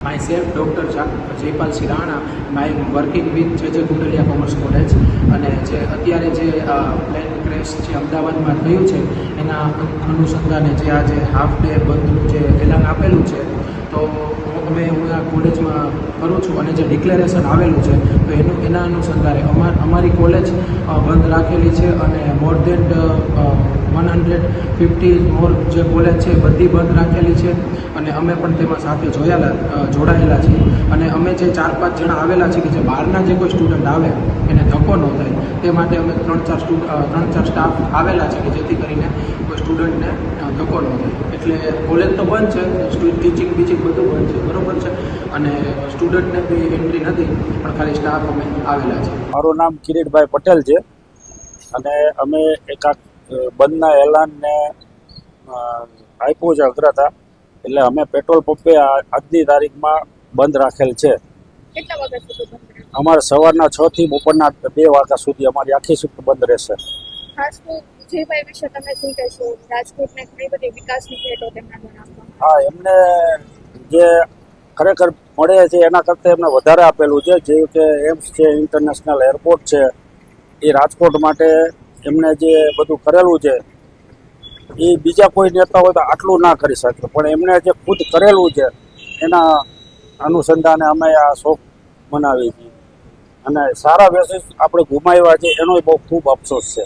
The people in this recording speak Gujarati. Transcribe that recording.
Myself, Dr. Jaypal Sirana, I am working with J.J. Kundalia Commerce College અને જે અત્યારે જે પ્લેન ક્રેશ જે અમદાવાદમાં થયું છે એના અનુસંધાને જે આજે હાફ ડે બંધનું જે એલાન આપેલું છે તો હું આ કોલેજમાં કરું છું અને જે ડિક્લેરેશન આવેલું છે તો એના અનુસંધાને અમારી કોલેજ બંધ રાખેલી છે અને મોર દેન 150 મોર જે કોલેજ છે બધી બંધ રાખેલી છે અને અમે પણ તેમાં સાથે જોડાયેલા છીએ અને અમે જે 4-5 જણા આવેલા છીએ કે જે બહારના જે કોઈ સ્ટુડન્ટ આવે એને ધક્કો ન થાય તે માટે અમે 3-4 સ્ટાફ આવેલા છે કે જેથી કરીને કોઈ સ્ટુડન્ટને ધક્કો ન થાય. એટલે કોલેજ તો બંધ છે, ટીચિંગ બધું બંધ છે, બરાબર છે, અને સ્ટુડન્ટને બી એન્ટ્રી નથી, પણ ખાલી સ્ટાફ અમે આવેલા છે. મારું નામ કિરીટભાઈ પટેલ છે અને અમે એકાદ બંધના એલાનને આપ્યું છે અગ્રતા, એટલે અમે પેટ્રોલ પંપે આજની તારીખમાં બંધ રાખેલ છે. કેટલા વાગ્યા સુધી બંધ? અમારે સવારના 6 થી બપોરના 2 વાગ્યા સુધી અમારી આખી શિફ્ટ બંધ રહેશે. ખાસ તો વિજયભાઈ વિશે તમે શું કહેશો? રાજકોટને ઘણી બધી વિકાસની ભેટો તેમના જણાવવા. હા, એમને જે ખરેખર મળે છે એના કરતાં એમને વધારે આપેલું છે, જેવું કે એમ્સ છે, ઇન્ટરનેશનલ એરપોર્ટ છે, એ રાજકોટ માટે એમને જે બધું કરેલું છે એ બીજા કોઈ નેતા હોય તો આટલું ના કરી શકે, પણ એમને જે ખુદ કરેલું છે એના અનુસંધાને અમે આ શોક મનાવીએ છીએ અને સારા બેસીસ આપણે ગુમાવ્યા છે એનો બહુ ખૂબ અફસોસ છે.